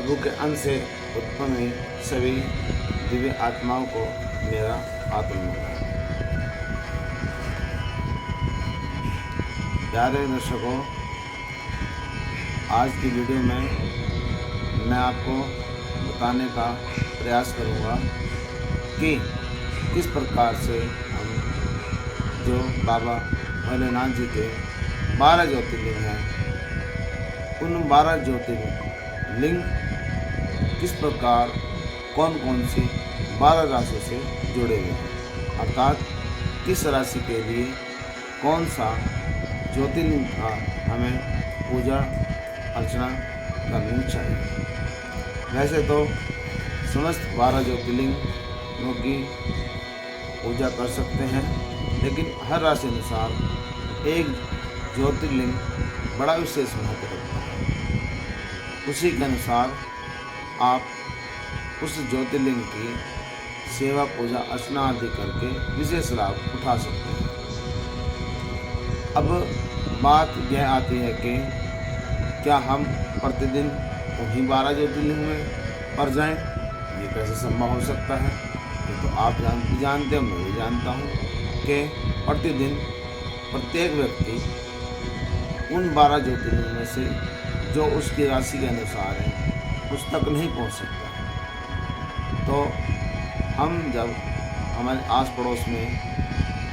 प्रभु के अंश से उत्पन्न हुई सभी दिव्य आत्माओं को मेरा आत्मनमन। प्यारे दर्शकों, आज की वीडियो में मैं आपको बताने का प्रयास करूंगा कि किस प्रकार से हम जो बाबा भोलेनाथ जी के 12 ज्योतिर्लिंग हैं, उन 12 ज्योतिर्लिंग किस प्रकार कौन कौन सी 12 राशियों से जुड़े हुए हैं, अर्थात किस राशि के लिए कौन सा ज्योतिर्लिंग का हमें पूजा अर्चना करनी चाहिए। वैसे तो समस्त 12 ज्योतिर्लिंगों की पूजा कर सकते हैं, लेकिन हर राशि अनुसार एक ज्योतिर्लिंग बड़ा विशेष महत्व रखता है। उसी के अनुसार आप उस ज्योतिर्लिंग की सेवा पूजा अर्चना आदि करके विशेष लाभ उठा सकते हैं। अब बात यह आती है कि क्या हम प्रतिदिन उन्हीं 12 ज्योतिर्लिंग में पड़ जाएं? ये कैसे संभव हो सकता है? ये तो आप जानते हो, मैं भी जानता हूँ कि प्रतिदिन प्रत्येक व्यक्ति उन 12 ज्योतिर्लिंग में से जो उसकी राशि के अनुसार है उस तक नहीं पहुँच सकता। तो हम जब हमारे आस पड़ोस में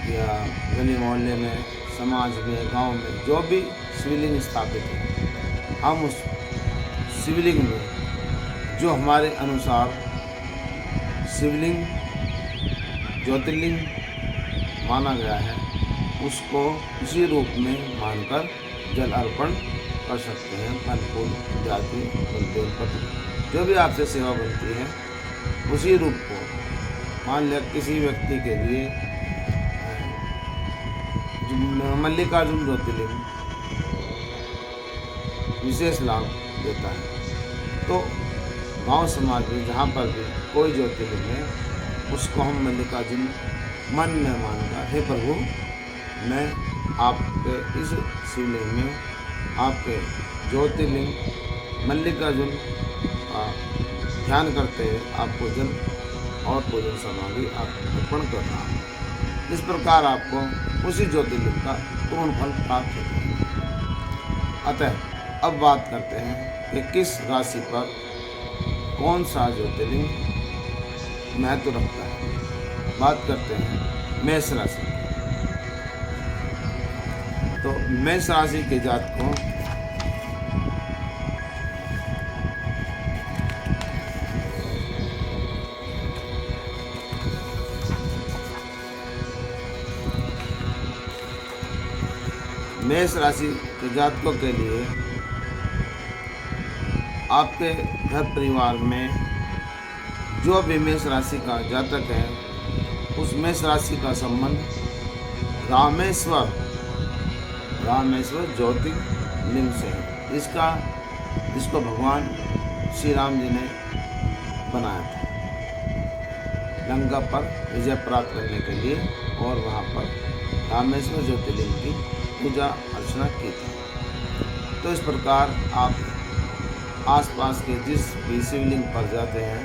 या गली मोहल्ले में, समाज में, गांव में जो भी शिवलिंग स्थापित है, हम उस शिवलिंग में जो हमारे अनुसार शिवलिंग ज्योतिर्लिंग माना गया है उसको उसी रूप में मानकर जल अर्पण कर सकते हैं। फल फूल इत्यादि बेलपत्र जो भी आपसे सेवा बनती है उसी रूप को मान लिया। किसी व्यक्ति के लिए मल्लिकार्जुन ज्योतिर्लिंग विशेष लाभ देता है, तो गांव समाज में जहाँ पर भी कोई ज्योतिर्लिंग है उसको हम मल्लिकार्जुन मन में मानकर, हे प्रभु, मैं आपके इस शिवलिंग में आपके ज्योतिर्लिंग मल्लिकार्जुन का ध्यान करते हुए आपको जल और पूजन सामग्री आप अर्पण कर रहा हूँ। इस प्रकार आपको उसी ज्योतिर्लिंग का पूर्ण फल प्राप्त होता है। अतः अब बात करते हैं कि किस राशि पर कौन सा ज्योतिर्लिंग महत्व रखता है। बात करते हैं मेष राशि की। तो मेष राशि के जातकों मेष राशि के जातकों के लिए आपके घर परिवार में जो भी मेष राशि का जातक है उस मेष राशि का संबंध रामेश्वर ज्योतिर्लिंग से है। इसको भगवान श्री राम जी ने बनाया था लंका पर विजय प्राप्त करने के लिए, और वहाँ पर रामेश्वर ज्योतिर्लिंग की पूजा अर्चना की थी। तो इस प्रकार आप आसपास के जिस भी शिवलिंग पर जाते हैं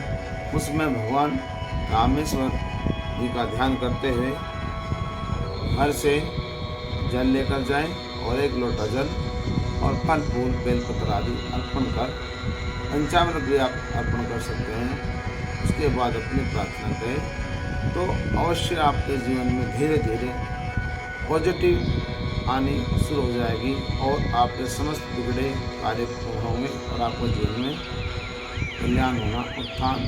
उसमें भगवान रामेश्वर जी का ध्यान करते हुए घर से जल लेकर जाएं और 1 लोटा जल और फल फूल बेलपत्र आदि अर्पण कर पंचामृत भी आप अर्पण कर सकते हैं। उसके बाद अपनी प्रार्थना करें तो अवश्य आपके जीवन में धीरे धीरे पॉजिटिव आनी शुरू हो जाएगी और आपके समस्त बिगड़े कार्य पूर्ण होंगे और आपको जीवन में कल्याण होना, उत्थान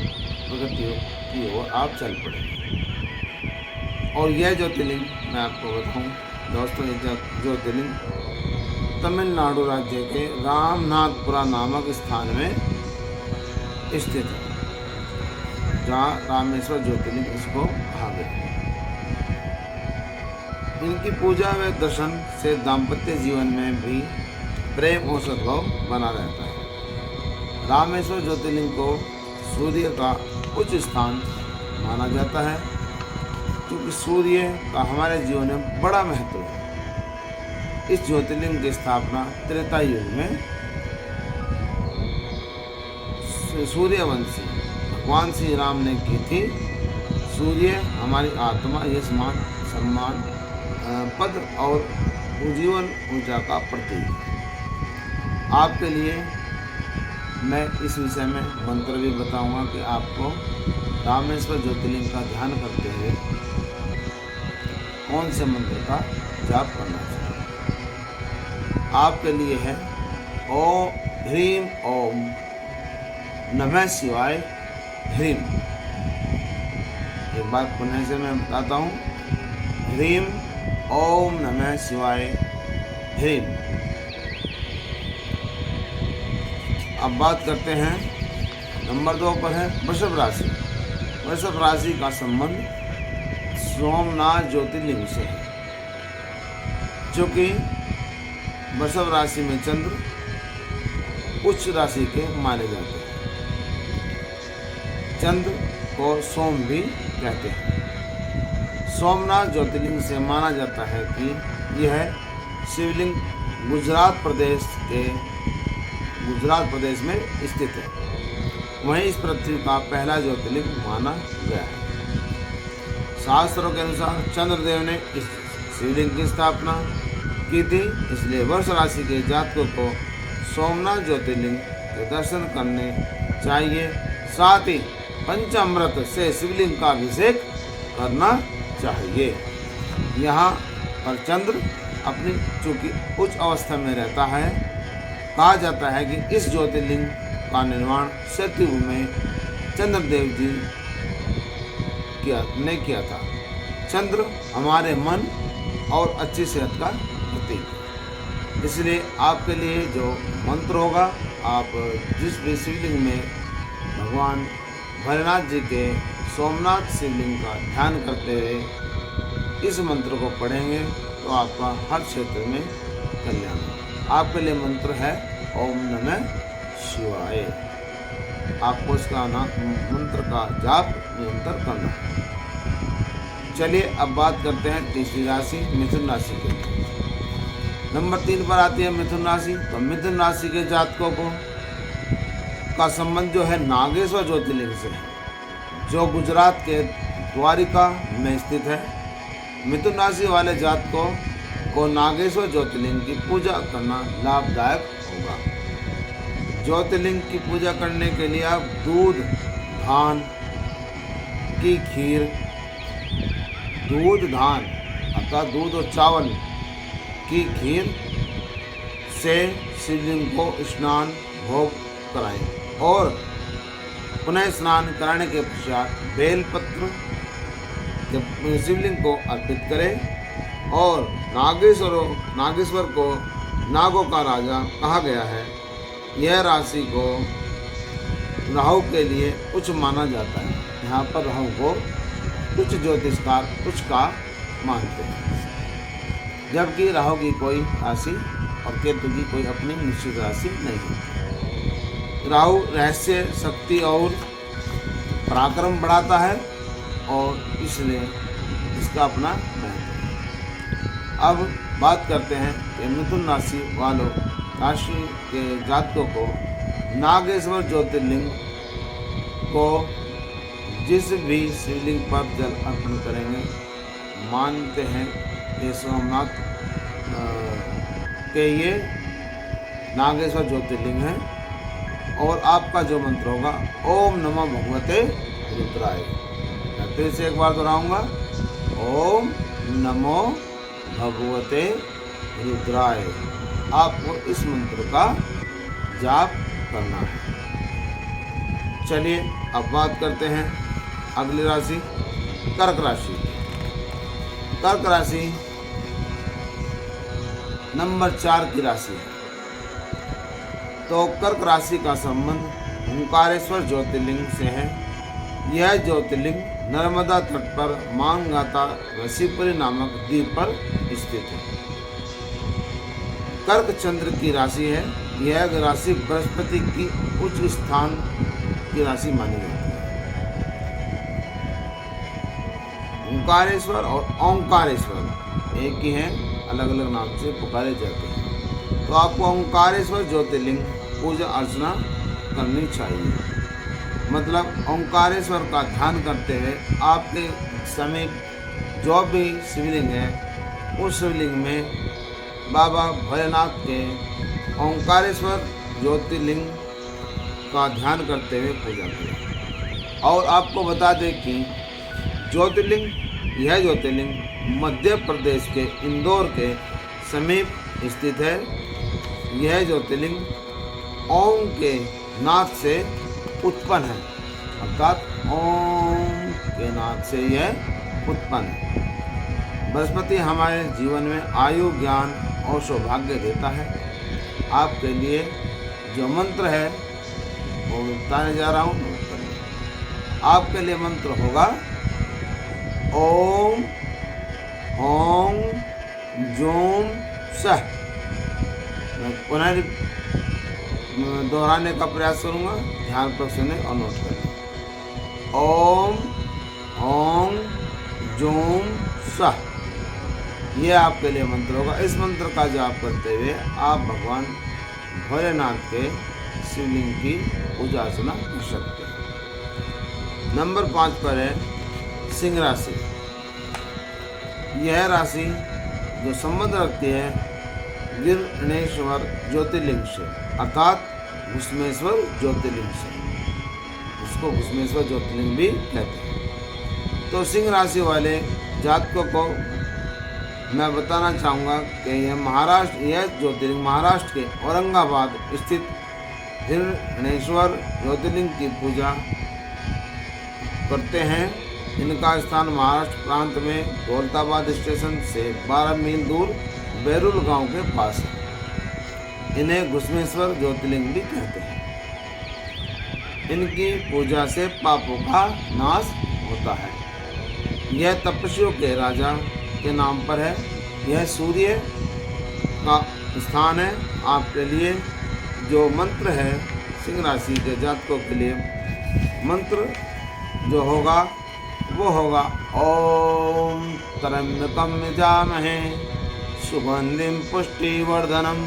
प्रगति की ओर आप चल पड़ेंगे। और यह ज्योतिर्लिंग मैं आपको बताऊं दोस्तों, यह ज्योतिर्लिंग तमिलनाडु राज्य के रामनाथपुरा नामक स्थान में स्थित है, जहाँ रामेश्वर ज्योतिर्लिंग इसको कहा गया है। इनकी पूजा व दर्शन से दाम्पत्य जीवन में भी प्रेम और सद्भाव बना रहता है। रामेश्वर ज्योतिर्लिंग को सूर्य का उच्च स्थान माना जाता है, क्योंकि सूर्य का हमारे जीवन में बड़ा महत्व है। इस ज्योतिर्लिंग की स्थापना त्रेता युग में सूर्यवंशी भगवान श्री राम ने की थी। सूर्य हमारी आत्मा, यश, मान, सम्मान, पद और उज्जीवन ऊर्जा का प्रतीक। आपके लिए मैं इस विषय में मंत्र भी बताऊंगा कि आपको रामेश्वर ज्योतिर्लिंग का ध्यान करते हुए कौन से मंत्र का जाप करना चाहिए। आपके लिए है ओम ह्रीम ओम नमः शिवाय ह्रीम। एक बार पुनः से मैं बताता हूँ, ह्रीम ओम नमः शिवाय ह्रीम। अब बात करते हैं नंबर 2 पर है वृषभ राशि। वृषभ राशि का संबंध सोमनाथ ज्योतिर्लिंग से है, जो कि वृषभ राशि में चंद्र उच्च राशि के माने जाते हैं। चंद्र को सोम भी कहते हैं। सोमनाथ ज्योतिर्लिंग से माना जाता है कि यह शिवलिंग गुजरात प्रदेश में स्थित है। वहीं इस पृथ्वी का पहला ज्योतिर्लिंग माना गया है। शास्त्रों के अनुसार चंद्रदेव ने इस शिवलिंग की स्थापना की थी, इसलिए वृष राशि के जातकों को सोमनाथ ज्योतिर्लिंग के दर्शन करने चाहिए। साथ ही पंचामृत से शिवलिंग का अभिषेक करना चाहिए। यहाँ पर चंद्र अपनी चूंकि उच्च अवस्था में रहता है, कहा जाता है कि इस ज्योतिर्लिंग का निर्माण सत्ययुग में चंद्रदेव जी ने किया था। चंद्र हमारे मन और अच्छी सेहत का प्रतीक है। इसलिए आपके लिए जो मंत्र होगा, आप जिस भी शिवलिंग में भगवान भोलेनाथ जी के सोमनाथ शिवलिंग का ध्यान करते हुए इस मंत्र को पढ़ेंगे तो आपका हर क्षेत्र में कल्याण होगा। आपके लिए मंत्र है ओम नमः शिवाय। आपको इसका मंत्र का जाप निरंतर करना है। चलिए अब बात करते हैं तीसरी राशि मिथुन राशि के लिए। नंबर 3 पर आती है मिथुन राशि। तो मिथुन राशि के जातकों का संबंध जो है नागेश्वर ज्योतिर्लिंग से है, जो गुजरात के द्वारिका में स्थित है। मिथुन राशि वाले जातकों को नागेश्वर ज्योतिर्लिंग की पूजा करना लाभदायक होगा। ज्योतिर्लिंग की पूजा करने के लिए आप दूध, धान की खीर, धान अर्थात दूध और चावल की खीर से शिवलिंग को स्नान भोग कराएं और पुनः स्नान कराने के पश्चात बेलपत्र शिवलिंग को अर्पित करें। और नागेश्वर को नागों का राजा कहा गया है। यह राशि को राहु के लिए उच्च माना जाता है। यहाँ पर राहु को उच्च ज्योतिषकार उच्च का मानते हैं, जबकि राहु की कोई राशि और केतु की कोई अपनी निश्चित राशि नहीं है। राहु रहस्य, शक्ति और पराक्रम बढ़ाता है और इसलिए इसका अपना महत्व है। अब बात करते हैं कि मिथुन राशि वालों राशि के जातकों को नागेश्वर ज्योतिर्लिंग को जिस भी शिवलिंग पर जल अर्पण करेंगे, मानते हैं कि सोमनाथ के ये नागेश्वर ज्योतिर्लिंग है। और आपका जो मंत्र होगा ओम नमो भगवते रुद्राय। मैं फिर से एक बार दोहराऊंगा, ओम नमो भगवते रुद्राय। आपको इस मंत्र का जाप करना है। चलिए अब बात करते हैं अगली राशि कर्क राशि। कर्क राशि नंबर 4 की राशि है। तो कर्क राशि का संबंध ओंकारेश्वर ज्योतिर्लिंग से है। यह ज्योतिर्लिंग नर्मदा तट पर मांगाता व शिवपुरी नामक द्वीप पर स्थित है। कर्क चंद्र की राशि है। यह राशि बृहस्पति की उच्च स्थान की राशि मानी जाती है। ओंकारेश्वर और ओंकारेश्वर एक ही हैं, अलग अलग नाम से पुकारे जाते हैं। तो आपको ओंकारेश्वर ज्योतिर्लिंग पूजा अर्चना करनी चाहिए। मतलब ओंकारेश्वर का ध्यान करते हुए आपके समीप जो भी शिवलिंग है उस शिवलिंग में बाबा भोलेनाथ के ओंकारेश्वर ज्योतिर्लिंग का ध्यान करते हुए पूजा करें। और आपको बता दें कि यह ज्योतिर्लिंग मध्य प्रदेश के इंदौर के समीप स्थित है। यह ज्योतिर्लिंग ओम के नाद से उत्पन्न है, अर्थात ओम के नाद से यह उत्पन्न है। बृहस्पति हमारे जीवन में आयु, ज्ञान और सौभाग्य देता है। आपके लिए जो मंत्र है वो बताने जा रहा हूँ, नोट करिए। आपके लिए मंत्र होगा ओम ओम जोम सह। मैं पुनः दोहराने का प्रयास करूँगा, ध्यानपूर्वक सुने और नोट करें। ओम ओम जोम सह, यह आपके लिए मंत्र होगा। इस मंत्र का जाप करते हुए आप भगवान भोलेनाथ के शिवलिंग की पूजा अर्चना कर सकते हैं। नंबर 5 पर है सिंह राशि। यह राशि जो संबंध रखती है गिरणेश्वर ज्योतिर्लिंग से, अर्थात घुसमेश्वर ज्योतिर्लिंग से। इसको घुसमेश्वर ज्योतिर्लिंग भी कहते हैं। तो सिंह राशि वाले जातकों को मैं बताना चाहूँगा कि यह ज्योतिर्लिंग महाराष्ट्र के औरंगाबाद स्थित गिरणेश्वर ज्योतिर्लिंग की पूजा करते हैं। इनका स्थान महाराष्ट्र प्रांत में दौलताबाद स्टेशन से 12 मील दूर बैरुल गांव के पास है। इन्हें घुसमेश्वर ज्योतिर्लिंग भी कहते हैं। इनकी पूजा से पापों का नाश होता है। यह तपस्वियों के राजा के नाम पर है। यह सूर्य का स्थान है। आपके लिए जो मंत्र है सिंह राशि के जातकों के लिए मंत्र जो होगा वो होगा ओम त्र्यंबकं यजामहे सुगंधिं पुष्टिवर्धनम्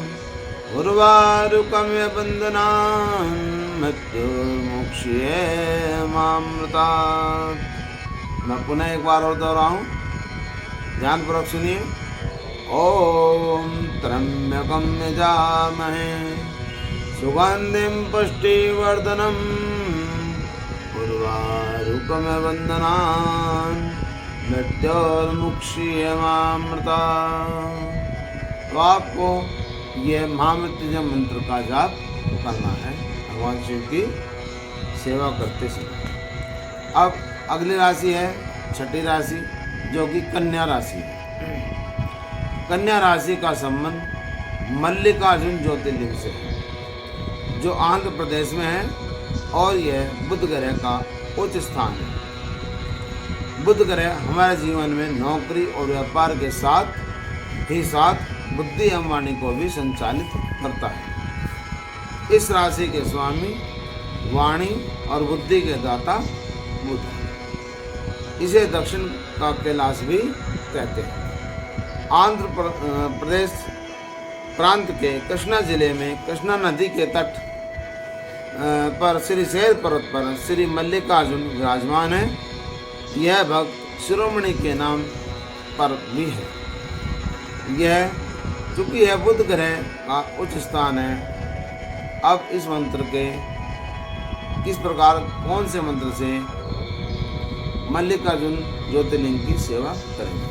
उर्वारुकमिव बन्धनान् मृत्युर्मुक्षीयमामृतात्। मैं पुनः एक बार और दोहराऊं, ध्यानपूर्वक सुनिए। ओम त्र्यंबकं यजामहे सुगंधिं पुष्टिवर्धनम् उर्वारुकमिव बन्धनान् मृत्युर्मुक्षीयमामृतात्। तो आपको ये महामृत्युंजय मंत्र का जाप करना है भगवान शिव की सेवा करते समय। अब अगली राशि है छठी राशि, जो कि कन्या राशि है। कन्या राशि का संबंध मल्लिकार्जुन ज्योतिर्लिंग से है, जो आंध्र प्रदेश में है, और यह बुध ग्रह का उच्च स्थान है। बुध ग्रह हमारे जीवन में नौकरी और व्यापार के साथ ही साथ बुद्धि एवं वाणी को भी संचालित करता है। इस राशि के स्वामी वाणी और बुद्धि के दाता बुध है। इसे दक्षिण का कैलाश भी कहते हैं। आंध्र प्रदेश प्रांत के कृष्णा जिले में कृष्णा नदी के तट पर श्री शैल पर्वत पर श्री मल्लिकार्जुन विराजमान है। यह भक्त शिरोमणि के नाम पर भी है। यह चूंकि यह बुध ग्रह का उच्च स्थान है। अब इस मंत्र के किस प्रकार कौन से मंत्र से मल्लिकार्जुन ज्योतिर्लिंग की सेवा करेंगे।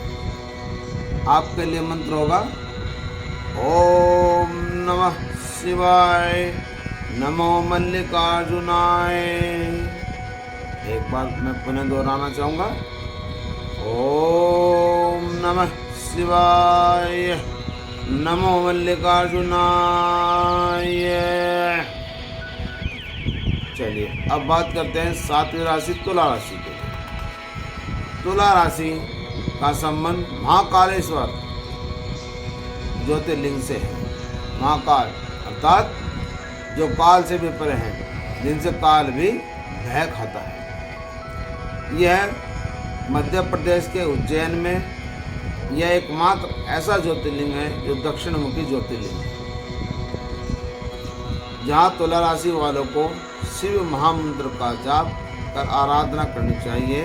आपके लिए मंत्र होगा ओम नमः शिवाय नमो मल्लिकार्जुनाय। एक बार मैं पुनः दोहराना चाहूँगा। ओम नमः शिवाय नमो मल्लिकार्जुनाय। चलिए अब बात करते हैं 7वीं राशि तुला राशि की। तुला राशि का संबंध महाकालेश्वर ज्योतिर्लिंग से है। महाकाल अर्थात जो काल से भी परे हैं, जिनसे काल भी भय खाता है। यह मध्य प्रदेश के उज्जैन में यह एकमात्र ऐसा ज्योतिर्लिंग है जो दक्षिण मुखी ज्योतिर्लिंग है। जहाँ तुला राशि वालों को शिव महामंत्र का जाप कर आराधना करनी चाहिए।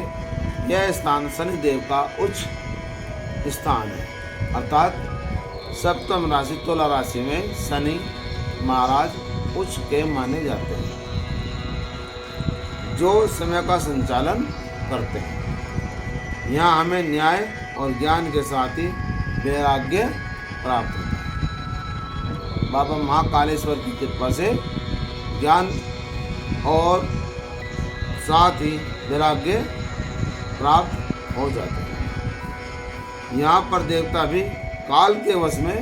यह स्थान शनिदेव का उच्च स्थान है, अर्थात सप्तम राशि तुला राशि में शनि महाराज उच्च के माने जाते हैं, जो समय का संचालन करते हैं। यहाँ हमें न्याय और ज्ञान के साथ ही वैराग्य प्राप्त होता है। बाबा महाकालेश्वर की कृपा से ज्ञान और साथ ही वैराग्य प्राप्त हो जाते हैं। यहाँ पर देवता भी काल के वश में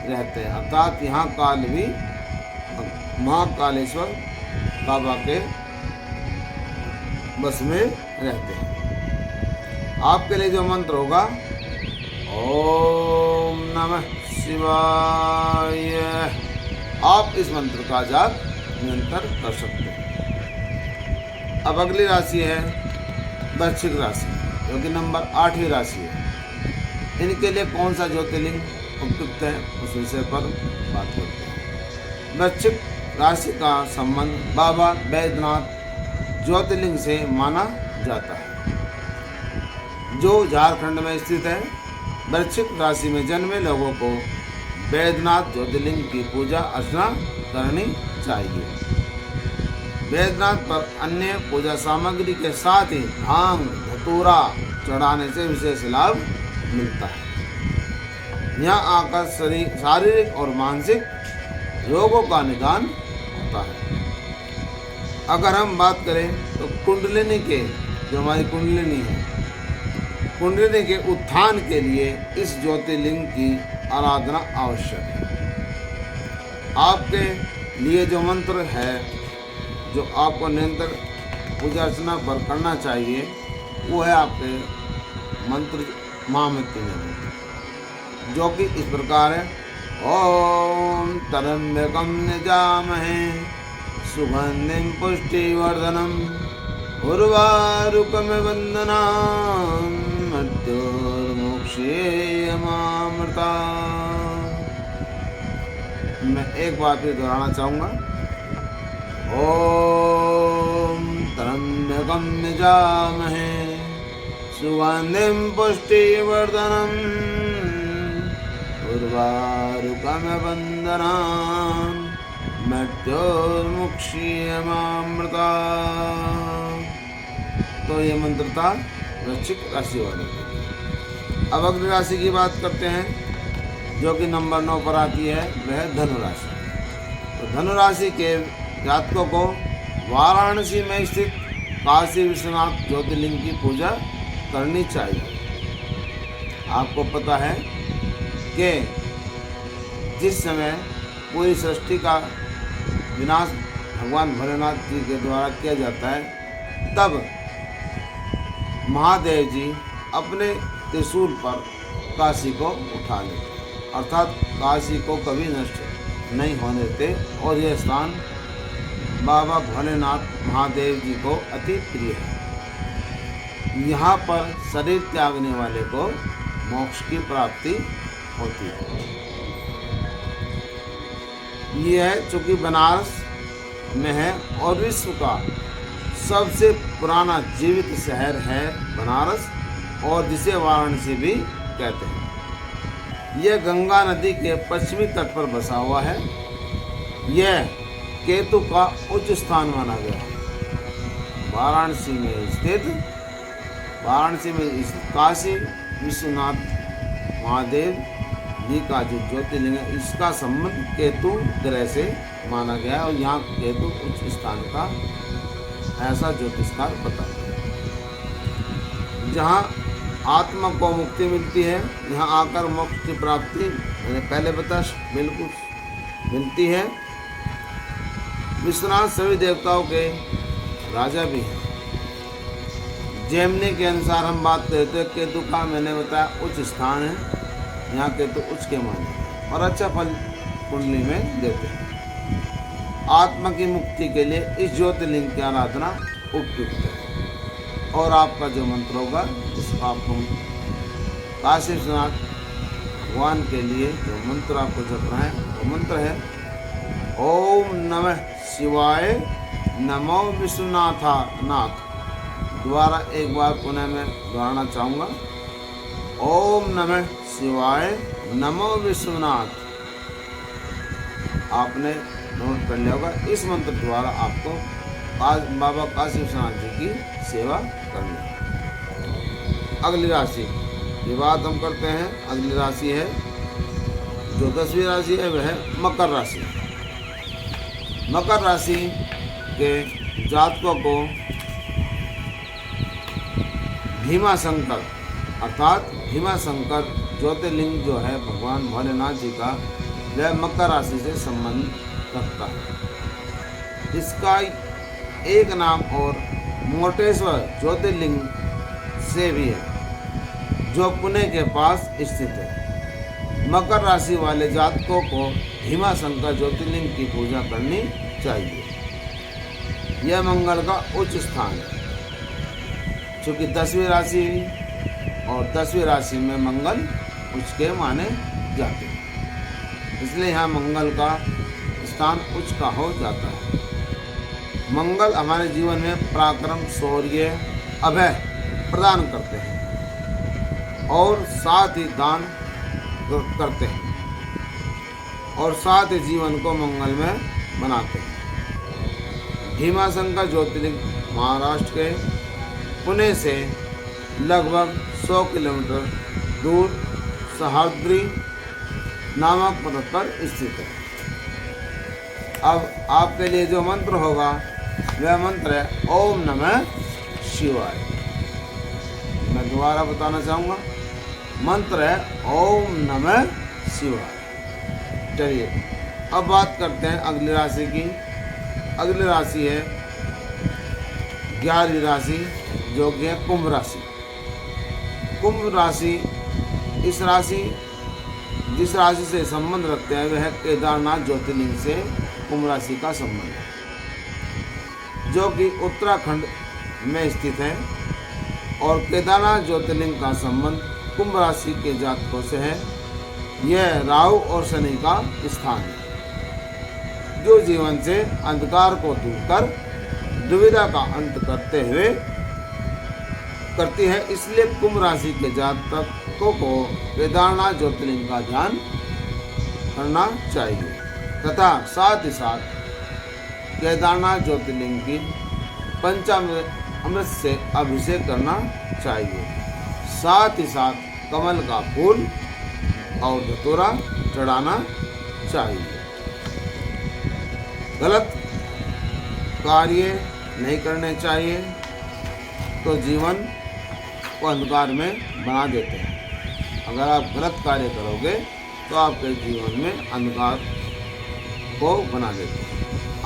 रहते हैं, अर्थात यहाँ काल भी महाकालेश्वर बाबा के बस में रहते हैं। आपके लिए जो मंत्र होगा, ओम नमः शिवाय, आप इस मंत्र का जाप निरंतर कर सकते हैं। अब अगली राशि है वृश्चिक राशि, जो कि नंबर 8वीं राशि है। इनके लिए कौन सा ज्योतिर्लिंग उपयुक्त है, उस विषय पर बात करते हैं। वृश्चिक राशि का संबंध बाबा बैद्यनाथ ज्योतिर्लिंग से माना जाता है, जो झारखंड में स्थित है। वृश्चिक राशि में जन्मे लोगों को बैद्यनाथ ज्योतिर्लिंग की पूजा अर्चना करनी चाहिए। बैद्यनाथ पर अन्य पूजा सामग्री के साथ ही भांग धतूरा चढ़ाने से विशेष लाभ मिलता है। यहाँ आकर शारीरिक और मानसिक रोगों का निदान होता है। अगर हम बात करें तो कुंडलिनी के, जो हमारी कुंडलिनी है, कुंडलिनी के उत्थान के लिए इस ज्योतिर्लिंग की आराधना आवश्यक है। आपके लिए जो मंत्र है, जो आपको निरंतर पूजा अर्चना पर करना चाहिए, वो है आपके मंत्र महामृत्युंजय, जो कि इस प्रकार है। ओम त्र्यंबकं यजामहे सुगंधिं पुष्टिवर्धनम् उर्वारुकमिव वन्दनान् मृत्युर्मुक्षीयमामृतात्। मैं एक बार फिर दोहराना चाहूँगा। ओम त्र्यंबकं यजामहे सुगंधिं पुष्टिवर्धनम् उर्वारुकमिव वन्दनान् मृत्युर्मुक्षीयमामृतात्। तो ये मंत्र था वृश्चिक राशि वाले। अब अगली राशि की बात करते हैं, जो कि नंबर 9 पर आती है, वह धनु राशि। तो धनु राशि के जातकों को वाराणसी में स्थित काशी विश्वनाथ ज्योतिर्लिंग की पूजा करनी चाहिए। आपको पता है कि जिस समय पूरी सृष्टि का विनाश भगवान भोलेनाथ जी के द्वारा किया जाता है, तब महादेव जी अपने त्रिशूल पर काशी को उठा लेते, अर्थात काशी को कभी नष्ट नहीं होने देते। और यह स्थान बाबा भोलेनाथ महादेव जी को अति प्रिय है। यहाँ पर शरीर त्यागने वाले को मोक्ष की प्राप्ति होती है। यह है चूँकि बनारस में है और विश्व का सबसे पुराना जीवित शहर है बनारस, और जिसे वाराणसी भी कहते हैं। यह गंगा नदी के पश्चिमी तट पर बसा हुआ है। यह केतु का उच्च स्थान माना गया है। वाराणसी में स्थित काशी विश्वनाथ महादेव जी का जो ज्योतिर्लिंग है, इसका संबंध केतु ग्रह से माना गया है, और यहाँ केतु उच्च स्थान का ऐसा ज्योतिष्कार बताता है। जहाँ आत्मा को मुक्ति मिलती है, यहाँ आकर मोक्ष की प्राप्ति मैंने पहले बताया बिल्कुल मिलती है। विश्वनाथ सभी देवताओं के राजा भी हैं। जैमिनी के अनुसार हम बात करते हैं, केतु का मैंने बताया उच्च स्थान है, यहाँ केतु उच्च के माने और अच्छा फल कुंडली में देते हैं। आत्मा की मुक्ति के लिए इस ज्योतिर्लिंग की आराधना उपयुक्त है। और आपका जो मंत्र होगा, उसको आपको काशी विश्वनाथ भगवान के लिए जो मंत्र आपको जपना है, वो मंत्र है ओम नमः शिवाय नमो विश्वनाथ। दोबारा एक बार पुनः मैं दोहराना चाहूँगा। ओम नमः शिवाय नमो विश्वनाथ। आपने नोट कर लिया होगा। इस मंत्र द्वारा आपको बाबा काशी विश्वनाथ जी की सेवा करनी है। अगली राशि, ये बात हम करते हैं। अगली राशि है, जो 10वीं राशि है, वह है मकर राशि। मकर राशि के जातकों को भीमा शंकर अर्थात भीमा शंकर ज्योतिर्लिंग जो है भगवान भोलेनाथ जी का, वह मकर राशि से संबंध रखता है। इसका एक नाम और मोटेश्वर ज्योतिर्लिंग से भी है, जो पुणे के पास स्थित है। मकर राशि वाले जातकों को भीमा शंकर ज्योतिर्लिंग की पूजा करनी चाहिए। यह मंगल का उच्च स्थान है। चूँकि 10वीं राशि और 10वीं राशि में मंगल उच्च के माने जाते हैं, इसलिए यहाँ मंगल का स्थान उच्च का हो जाता है। मंगल हमारे जीवन में पराक्रम, शौर्य, अभय प्रदान करते हैं और साथ ही दान करते हैं और साथ ही जीवन को मंगलमय बनाते हैं। भीमा शंकर ज्योतिर्लिंग महाराष्ट्र के पुणे से लगभग 100 किलोमीटर दूर सह्याद्री नामक पर्वत पर स्थित है। अब आपके लिए जो मंत्र होगा वह मंत्र है ओम नमः शिवाय। मैं दोबारा बताना चाहूँगा, मंत्र है ओम नमः शिवाय। चलिए अब बात करते हैं अगली राशि की। अगली राशि है 11वीं राशि, जो कि है कुंभ राशि। कुंभ राशि जिस राशि से संबंध रखते हैं वह है केदारनाथ ज्योतिर्लिंग से कुंभ राशि का संबंध है, जो कि उत्तराखंड में स्थित है। और केदारनाथ ज्योतिर्लिंग का संबंध कुंभ राशि के जातकों से है। यह राहु और शनि का स्थान है, जो जीवन से अंधकार को दूर कर दुविधा का अंत करती है। इसलिए कुंभ राशि के जातकों को केदारनाथ ज्योतिर्लिंग का ध्यान करना चाहिए तथा साथ ही साथ केदारनाथ ज्योतिर्लिंग की पंचामृत से अभिषेक करना चाहिए। साथ ही साथ कमल का फूल और धतूरा चढ़ाना चाहिए। गलत कार्य नहीं करने चाहिए, तो जीवन को अंधकार में बना देते हैं। अगर आप गलत कार्य करोगे तो आपके जीवन में अंधकार को बना देते हैं।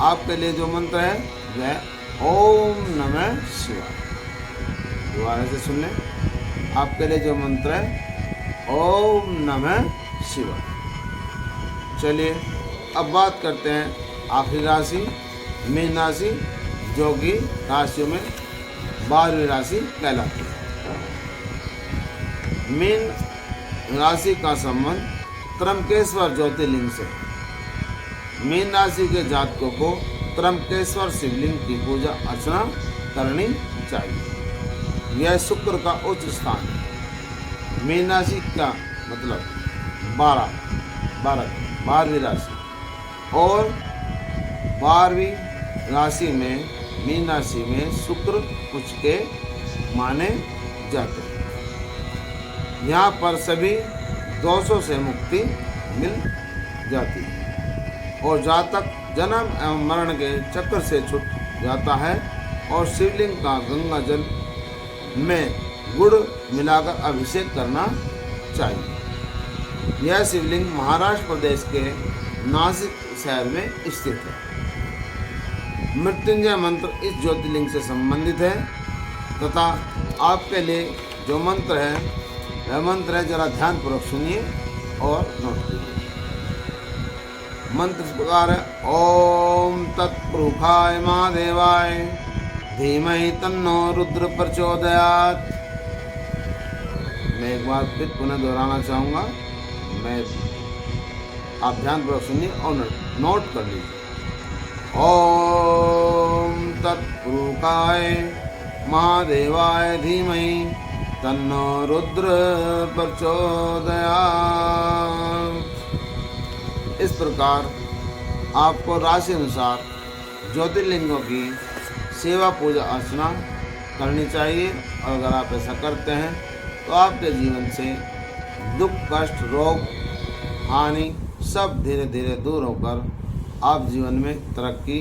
आपके लिए जो मंत्र है वह ओम नमः शिवाय। दोबारा से सुन लें, आपके लिए जो मंत्र है ओम नमः शिवाय। चलिए अब बात करते हैं आखिरी राशि मीन राशि, जो कि राशियों में 12वीं राशि कहलाती है। मीन राशि का संबंध त्रंबकेश्वर ज्योतिर्लिंग से। मीन राशि के जातकों को त्रंबकेश्वर शिवलिंग की पूजा अर्चना करनी चाहिए। यह शुक्र का उच्च स्थान है। मीन राशि का मतलब 12वीं राशि, और 12वीं राशि में मीन राशि में शुक्र उच्च के माने जाते हैं। यहाँ पर सभी दोषों से मुक्ति मिल जाती है और जातक जन्म एवं मरण के चक्र से छूट जाता है। और शिवलिंग का गंगा जल में गुड़ मिलाकर अभिषेक करना चाहिए। यह शिवलिंग महाराष्ट्र प्रदेश के नासिक शहर में स्थित है। मृत्युंजय मंत्र इस ज्योतिर्लिंग से संबंधित है तथा आपके लिए जो मंत्र है वह मंत्र है, जरा ध्यानपूर्वक सुनिए और नोट कीजिए। मंत्र इस प्रकार है ओम तत्पुरुषाय महादेवाय धीमहि तन्नो रुद्र प्रचोदयात्। मैं एक बार फिर पुनः दोहराना चाहूँगा, आप ध्यानपूर्वक सुनिए और नोट कर लीजिए। ओम तत्पुरुषाय महादेवाय धीमहि तन्नो रुद्र प्रचोदयात्। इस प्रकार आपको राशि अनुसार ज्योतिर्लिंगों की सेवा पूजा अर्चना करनी चाहिए। और अगर आप ऐसा करते हैं तो आपके जीवन से दुख, कष्ट, रोग, हानि सब धीरे धीरे दूर होकर आप जीवन में तरक्की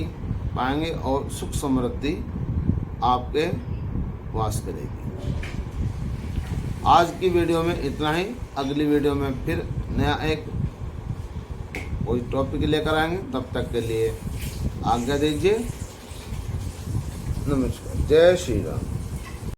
पाएंगे और सुख समृद्धि आपके वास करेगी। आज की वीडियो में इतना ही। अगली वीडियो में फिर नया एक कोई टॉपिक लेकर आएंगे। तब तक के लिए आज्ञा दीजिए। नमस्कार। जय श्री राम।